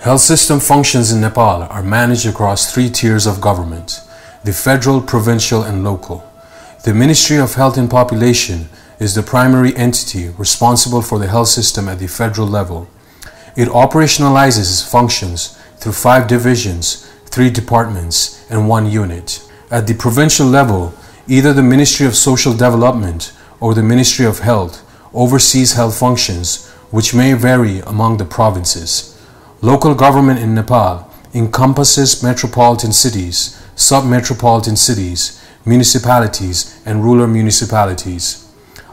Health system functions in Nepal are managed across 3 tiers of government: the federal, provincial, and local. The Ministry of Health and Population is the primary entity responsible for the health system at the federal level. It operationalizes its functions through 5 divisions, 3 departments, and 1 unit. At the provincial level, either the Ministry of Social Development or the Ministry of Health oversees health functions, which may vary among the provinces. Local government in Nepal encompasses metropolitan cities, sub-metropolitan cities, municipalities, and rural municipalities.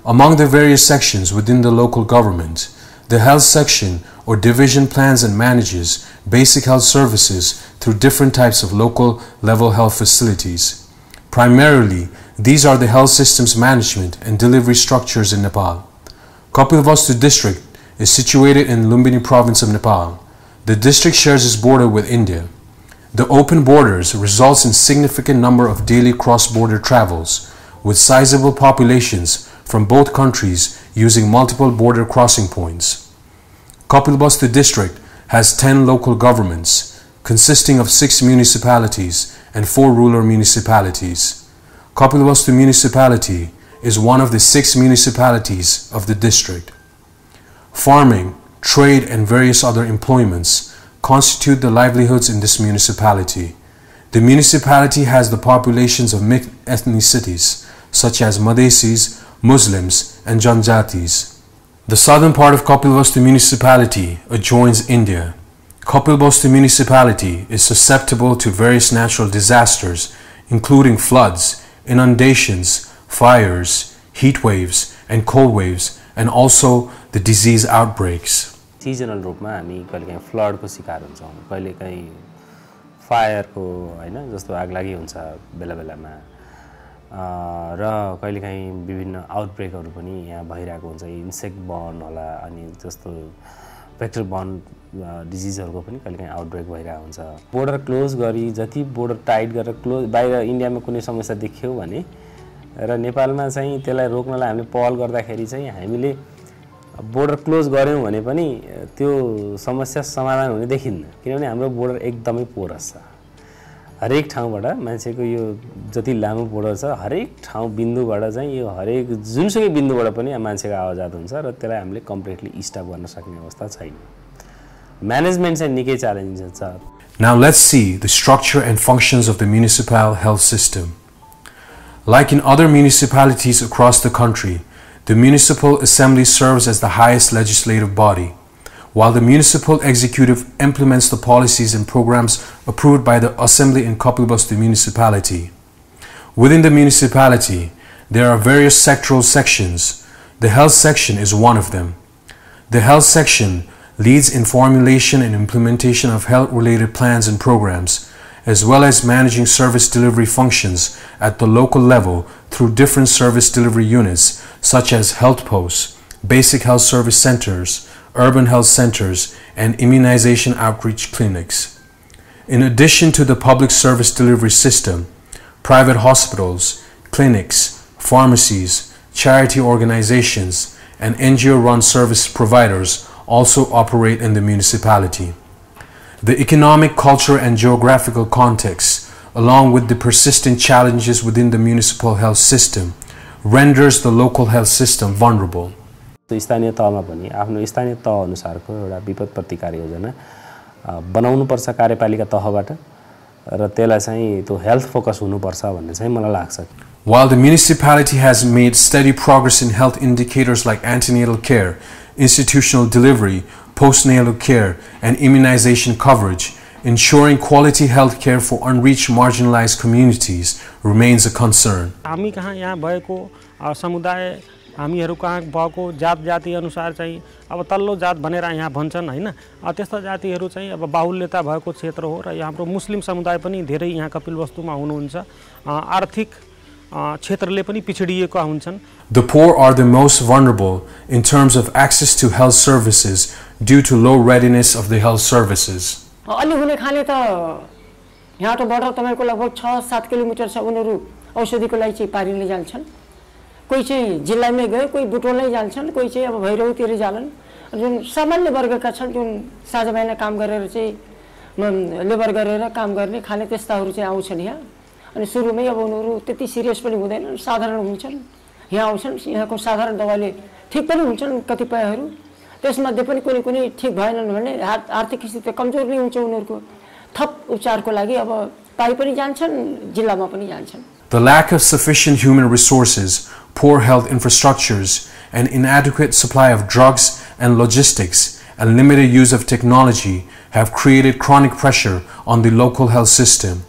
Among the various sections within the local government, the health section or division plans and manages basic health services through different types of local level health facilities. Primarily, these are the health systems management and delivery structures in Nepal. Kapilvastu district is situated in Lumbini province of Nepal. The district shares its border with India. The open borders results in significant number of daily cross-border travels, with sizable populations from both countries using multiple border crossing points. Kapilvastu district has 10 local governments, consisting of 6 municipalities and 4 rural municipalities. Kapilvastu municipality is one of the 6 municipalities of the district. Farming, trade, and various other employments constitute the livelihoods in this municipality. The municipality has the populations of mixed ethnicities such as Madhesis, Muslims, and Janjatis. The southern part of Kapilvastu municipality adjoins India. Kapilvastu municipality is susceptible to various natural disasters, including floods, inundations, fires, heat waves, and cold waves, and also the disease outbreaks. Seasonal रूपमा हामी कहिलेकाहीँ flood को शिकार हुन्छौं, कहिलेकाहीँ fire को हैन जस्तो आगलागी हुन्छ बेला बेलामा र कहिलेकाहीँ विभिन्न आउटब्रेकहरु पनि यहाँ भइरहेको हुन्छ, इन्सेक्ट बर्न होला अनि जस्तो भेक्टर बर्न डिजीजहरुको पनि कहिलेकाहीँ आउटब्रेक भइरहेको हुन्छ। बोर्डर क्लोज गरी जति बोर्डर टाइट गरेर क्लोज बाहिर इन्डियामा कुनै समस्या देखियो भने र नेपालमा चाहिँ त्यसलाई रोक्नलाई हामीले पहल गर्दाखेरि चाहिँ हामीले बोर्डर क्लोज गर्यौं भने पनि त्यो समस्या समाधान हुने देखिन्न, किनभने हाम्रो बोर्डर एकदमै पोरस छ। हरेक ठाउँबाट मान्छेको यो जति लामो बोर्डर छ हरेक ठाउँ बिन्दुबाट चाहिँ यो हरेक जुनसुकै बिन्दुबाट पनि मान्छेको आवाजात हुन्छ र त्यसलाई हामीले कम्प्लिटली स्टप गर्न सक्ने अवस्था छैन। म्यानेजमेन्ट चाहिँ निकै च्यालेन्जिङ छ। Now let's see the structure and functions of the municipal health system. Like in other municipalities across the country, the Municipal Assembly serves as the highest legislative body, while the Municipal Executive implements the policies and programs approved by the Assembly in Kapilvastu municipality. Within the municipality, there are various sectoral sections. The health section is one of them. The health section leads in formulation and implementation of health-related plans and programs, as well as managing service delivery functions at the local level through different service delivery units such as health posts, basic health service centers, urban health centers, and immunization outreach clinics. In addition to the public service delivery system, private hospitals, clinics, pharmacies, charity organizations, and NGO-run service providers also operate in the municipality. The economic, cultural, and geographical context, along with the persistent challenges within the municipal health system, renders the local health system vulnerable. स्थानीय तहमा पनि आफ्नो स्थानीय तह अनुसारको एउटा विपद प्रतिकार योजना बनाउनु पर्छ कार्यपालिका तहबाट र त्यसलाई चाहिँ त्यो हेल्थ फोकस हुनुपर्छ भन्ने चाहिँ मलाई लाग्छ। While the municipality has made steady progress in health indicators like antenatal care, institutional delivery, postnatal care, and immunization coverage, ensuring quality health care for unreached marginalized communities remains a concern. हामी कहाँ यहाँ भएको समुदाय हामीहरु कहाँ भएको जात जाति अनुसार चाहिँ अब तल्लो जात भनेर यहाँ भन्छन् हैन, त्यस्ता जातिहरु चाहिँ अब बाहुल्यता भएको क्षेत्र हो र हाम्रो मुस्लिम समुदाय पनि धेरै यहाँ कपिलवस्तुमा हुनुहुन्छ। आर्थिक क्षेत्रले पनि पिछडिएका हुन्छन्। The poor are the most vulnerable in terms of access to health services due to low readiness of the health services. अलि हुने खाले त यहाँ त बर्डर तपाईको लगभग 6-7 किलोमिटर छ, उनीहरु औषधिको लागि चाहिँ पारिले जान्छन्, कोही चाहिँ जिल्लामै गए, कोही बुटोलमै जान्छन्, कोही चाहिँ अब भैरवतिर जालन जुन सामान्य वर्गका छन् जुन साझा महिना काम गरेर चाहिँ लेबर गरेर काम गर्ने खाने त्यस्ताहरू चाहिँ आउँछन् यहाँ अनि सुरुमै अब उनीहरू त्यति सिरियस पनि हुँदैनन् साधारण हुन्छन् यहाँ आउँछन् यहाँको साधारण दबाईले ठिक पनि हुन्छन् कतिपयहरू त्यसमध्ये पनि कुनै कुनै ठिक भएनन् भने आर्थिक स्थिति कमजोर नै हुन्छ उनीहरूको थप उपचारको लागि अब पाइ पनि जान्छन् जिल्लामा पनि जान्छन् The lack of sufficient human resources, poor health infrastructures, and inadequate supply of drugs and logistics, and limited use of technology have created chronic pressure on the local health system.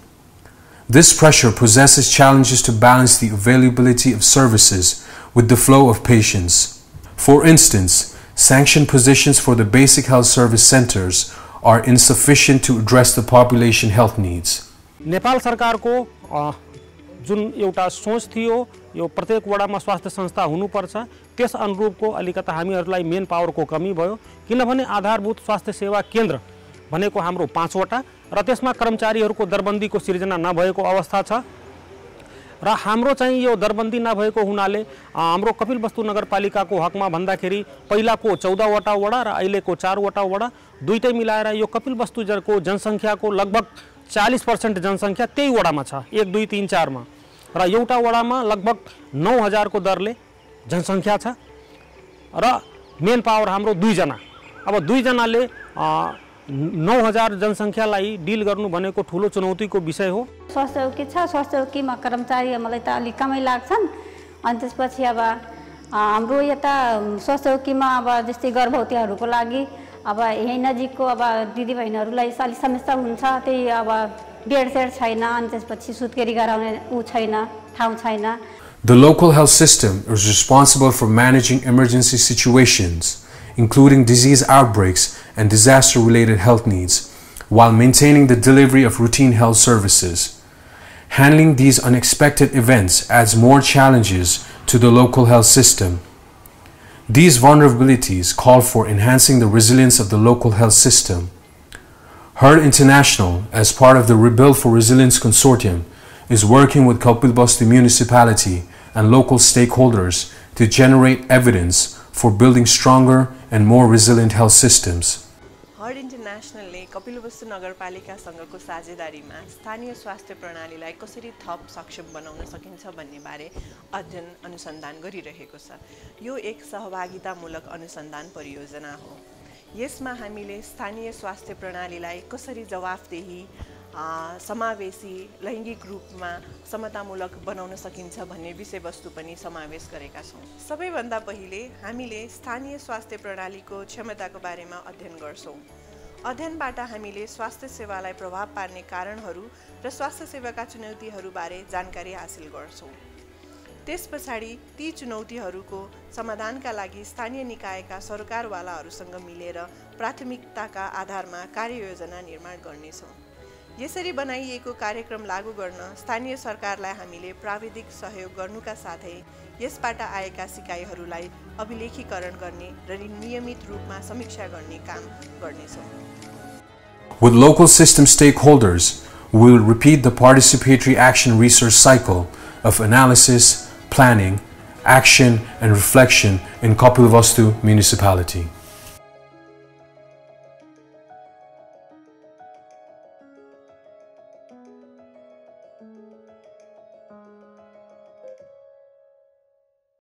This pressure possesses challenges to balance the availability of services with the flow of patients. For instance, sanctioned positions for the basic health service centers are insufficient to address the population health needs. Nepal सरकारको जुन एउटा सोच थियो यो प्रत्येक वडामा स्वास्थ्य संस्था हुनुपर्छ त्यस अनुरूपको अलिकता हामीहरूलाई मेन पावरको कमी भयो किनभने आधारभूत स्वास्थ्य सेवा केन्द्र भनेको हाम्रो 5 वटा र त्यसमा कर्मचारीहरूको दरबन्दीको सिर्जना नभएको अवस्था छ र हाम्रो चाहिँ यो दरबन्दी नभएको हुनाले हाम्रो कपिलवस्तु नगरपालिकाको हकमा भन्दाखेरि पहिलाको 14 वटा वडा र अहिलेको 4 वटा वडा दुईटै मिलाएर यो कपिलवस्तुको जनसङ्ख्याको लगभग 40% जनसङ्ख्या त्यही वडामा छ 1 2 3 4 मा र एउटा वडामा लगभग 9000 को दरले जनसङ्ख्या छ र मेन पावर हाम्रो 2 जना अब 2 जनाले 9000 जनसङ्ख्यालाई डिल गर्नु भनेको ठूलो चुनौतीको विषय हो स्वास्थ्यौकी छ स्वास्थ्यौकीमा कर्मचारी मलाई त अलि कमै लाग्छन् अनि त्यसपछि अब हाम्रो यता स्वास्थ्यौकीमा अब जस्तै गर्भवतीहरूको लागि अब यही नजिकको अब दिदीबहिनीहरूलाई अलि समस्या हुन्छ त्यही अब बेड सेड छैन अनि त्यसपछि सुत्केरी गराउने छैन ठाउँ छैन. The local health system is responsible for managing emergency situations, including disease outbreaks and disaster-related health needs, while maintaining the delivery of routine health services. Handling these unexpected events adds more challenges to the local health system. These vulnerabilities call for enhancing the resilience of the local health system. HERD International, as part of the ReBUILD for Resilience Consortium, is working with Kapilvastu municipality and local stakeholders to generate evidence for building stronger and more resilient health systems. HERD International ले कपिलवस्तु नगरपालिकासँगको साझेदारीमा स्थानीय स्वास्थ्य प्रणालीलाई कसरी थप सक्षम बनाउन सकिन्छ भन्ने बारे अध्ययन अनुसन्धान गरिरहेको छ. यो एक सहभागितामूलक अनुसन्धान परियोजना हो. यसमा हामीले स्थानीय स्वास्थ्य प्रणालीलाई कसरी जवाफदेही समावेशी लैंगिक रूपमा समतामूलक बनाउन सकिन्छ भन्ने विषयवस्तु पनि समावेश गरेका छौं. सबैभन्दा पहिले हामीले स्थानीय स्वास्थ्य प्रणालीको क्षमताको बारेमा अध्ययन गर्छौं. अध्ययनबाट हामीले स्वास्थ्य सेवालाई प्रभाव पार्ने कारणहरू र स्वास्थ्य सेवाका चुनौतीहरू बारे जानकारी हासिल गर्छौं. त्यसपछाडी ती चुनौतीहरूको समाधानका लागि स्थानीय निकायका सरकारवालाहरूसँग मिलेर प्राथमिकताका आधारमा कार्ययोजना निर्माण गर्नेछौं. यसरी बनाइएको कार्यक्रम लागू गर्न स्थानीय सरकारलाई हामीले प्राविधिक सहयोग गर्नुका साथै यसबाट आएका सिकाइहरूलाई अभिलेखीकरण गर्ने र नियमित रूपमा समीक्षा गर्ने काम गर्नेछौं. With local system stakeholders, we will repeat the participatory action research cycle of analysis, planning, action and reflection in Kapilvastu municipality.